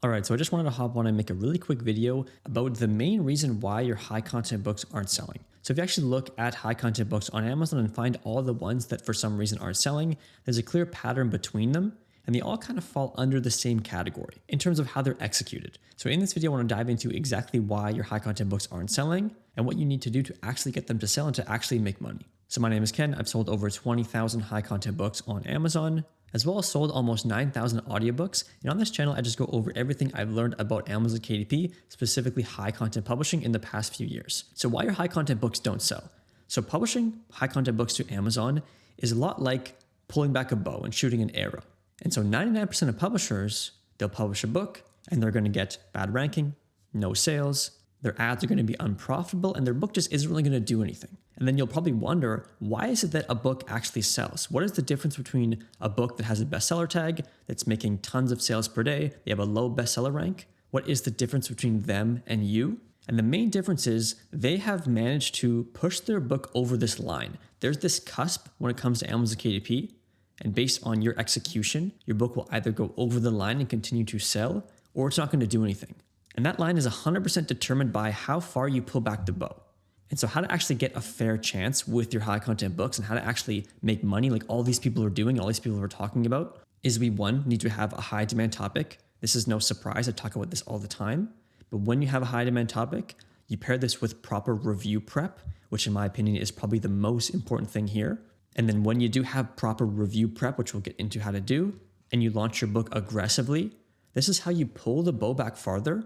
Alright, so I just wanted to hop on and make a really quick video about the main reason why your high content books aren't selling. So if you actually look at high content books on Amazon and find all the ones that for some reason aren't selling, there's a clear pattern between them, and they all kind of fall under the same category in terms of how they're executed. So in this video, I want to dive into exactly why your high content books aren't selling and what you need to do to actually get them to sell and to actually make money. So my name is Ken. I've sold over 20,000 high content books on Amazon, as well as sold almost 9,000 audiobooks. And on this channel, I just go over everything I've learned about Amazon KDP, specifically high content publishing in the past few years. So why your high content books don't sell. So publishing high content books to Amazon is a lot like pulling back a bow and shooting an arrow. And so 99% of publishers, they'll publish a book and they're going to get bad ranking, no sales, their ads are going to be unprofitable, and their book just isn't really going to do anything. And then you'll probably wonder, why is it that a book actually sells? What is the difference between a book that has a bestseller tag, that's making tons of sales per day, they have a low bestseller rank? What is the difference between them and you? And the main difference is they have managed to push their book over this line. There's this cusp when it comes to Amazon KDP, and based on your execution, your book will either go over the line and continue to sell, or it's not going to do anything. And that line is 100% determined by how far you pull back the bow. And so how to actually get a fair chance with your high content books and how to actually make money like all these people are doing, all these people are talking about, is we need to have a high demand topic. This is no surprise. I talk about this all the time. But when you have a high demand topic, you pair this with proper review prep, which in my opinion is probably the most important thing here. And then when you do have proper review prep, which we'll get into how to do, and you launch your book aggressively, this is how you pull the bow back farther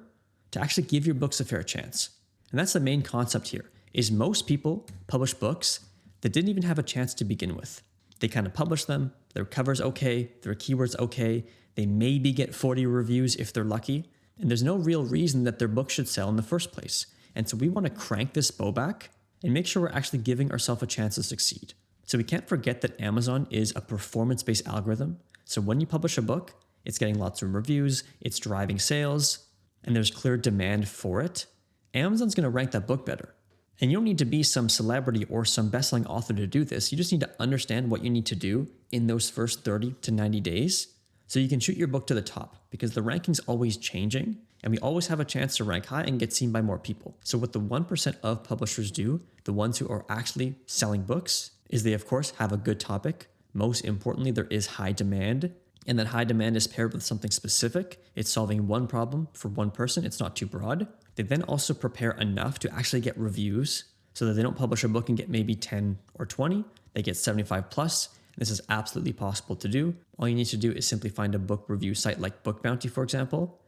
to actually give your books a fair chance. And that's the main concept here, is most people publish books that didn't even have a chance to begin with. They kind of publish them, their cover's okay, their keywords okay, they maybe get 40 reviews if they're lucky, and there's no real reason that their book should sell in the first place. And so we want to crank this bow back and make sure we're actually giving ourselves a chance to succeed. So we can't forget that Amazon is a performance-based algorithm. So when you publish a book, it's getting lots of reviews, it's driving sales, and there's clear demand for it. Amazon's going to rank that book better. And you don't need to be some celebrity or some best-selling author to do this. You just need to understand what you need to do in those first 30 to 90 days so you can shoot your book to the top, because the ranking's always changing and we always have a chance to rank high and get seen by more people. So what the 1% of publishers do, the ones who are actually selling books, is they of course have a good topic. Most importantly, there is high demand, and that high demand is paired with something specific. It's solving one problem for one person. It's not too broad. They then also prepare enough to actually get reviews so that they don't publish a book and get maybe 10 or 20. They get 75 plus. This is absolutely possible to do. All you need to do is simply find a book review site like Book Bounty, for example,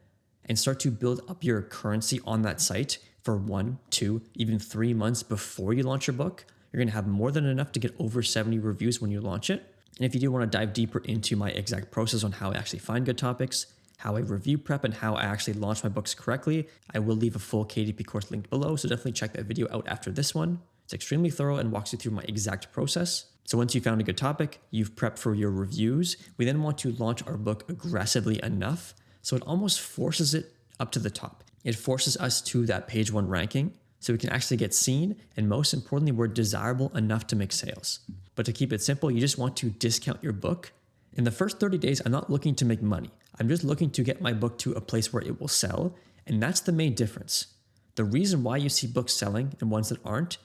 and start to build up your currency on that site for 1, 2, even 3 months before you launch your book. You're going to have more than enough to get over 70 reviews when you launch it. And if you do want to dive deeper into my exact process on how I actually find good topics, how I review prep, and how I actually launch my books correctly, I will leave a full KDP course linked below, so definitely check that video out after this one. It's extremely thorough and walks you through my exact process. So once you found a good topic, you've prepped for your reviews, we then want to launch our book aggressively enough so it almost forces it up to the top. It forces us to that page 1 ranking so we can actually get seen, and most importantly, we're desirable enough to make sales. But to keep it simple, you just want to discount your book. In the first 30 days, I'm not looking to make money. I'm just looking to get my book to a place where it will sell, and that's the main difference. The reason why you see books selling and ones that aren't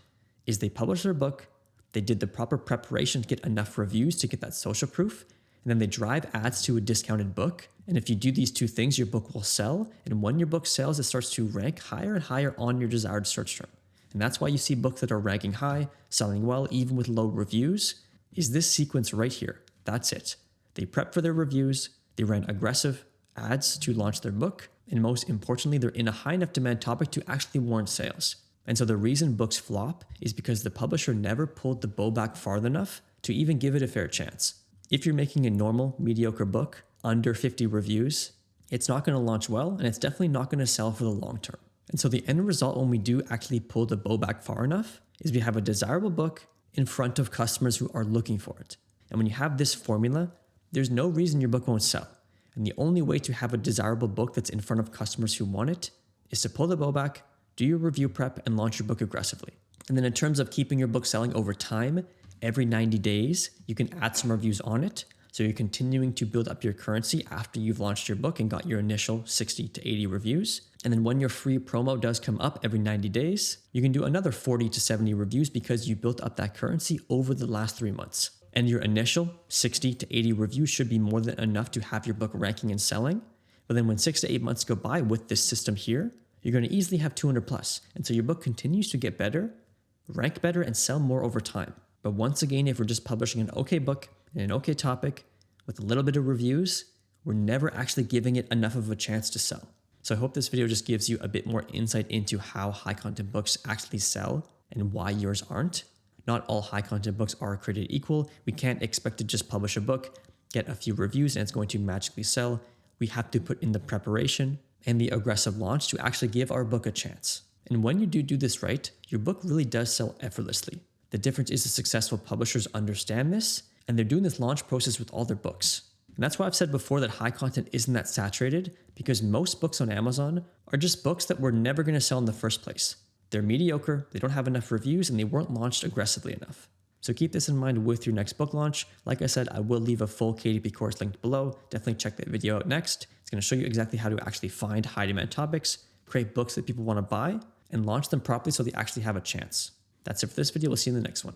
is they publish their book, they did the proper preparation to get enough reviews to get that social proof, and then they drive ads to a discounted book. And if you do these two things, your book will sell, and when your book sells, it starts to rank higher and higher on your desired search term. And that's why you see books that are ranking high, selling well, even with low reviews, is this sequence right here. That's it. They prep for their reviews, they ran aggressive ads to launch their book, and most importantly, they're in a high enough demand topic to actually warrant sales. And so the reason books flop is because the publisher never pulled the bow back far enough to even give it a fair chance. If you're making a normal, mediocre book, under 50 reviews, it's not going to launch well, and it's definitely not going to sell for the long term. And so the end result when we do actually pull the bow back far enough is we have a desirable book in front of customers who are looking for it. And when you have this formula, there's no reason your book won't sell. And the only way to have a desirable book that's in front of customers who want it is to pull the bow back, do your review prep, and launch your book aggressively. And then in terms of keeping your book selling over time, every 90 days, you can add some reviews on it. So you're continuing to build up your currency after you've launched your book and got your initial 60 to 80 reviews. And then when your free promo does come up every 90 days, you can do another 40 to 70 reviews because you built up that currency over the last 3 months. And your initial 60 to 80 reviews should be more than enough to have your book ranking and selling. But then when 6 to 8 months go by with this system here, you're going to easily have 200 plus. And so your book continues to get better, rank better, and sell more over time. But once again, if we're just publishing an okay book in an okay topic with a little bit of reviews, we're never actually giving it enough of a chance to sell. So I hope this video just gives you a bit more insight into how high content books actually sell and why yours aren't. Not all high content books are created equal. We can't expect to just publish a book, get a few reviews, and it's going to magically sell. We have to put in the preparation and the aggressive launch to actually give our book a chance. And when you do this right, your book really does sell effortlessly. The difference is the successful publishers understand this, and they're doing this launch process with all their books. And that's why I've said before that high content isn't that saturated, because most books on Amazon are just books that were never going to sell in the first place. They're mediocre, they don't have enough reviews, and they weren't launched aggressively enough. So keep this in mind with your next book launch. Like I said, I will leave a full KDP course linked below. Definitely check that video out next. It's going to show you exactly how to actually find high demand topics, create books that people want to buy, and launch them properly so they actually have a chance. That's it for this video. We'll see you in the next one.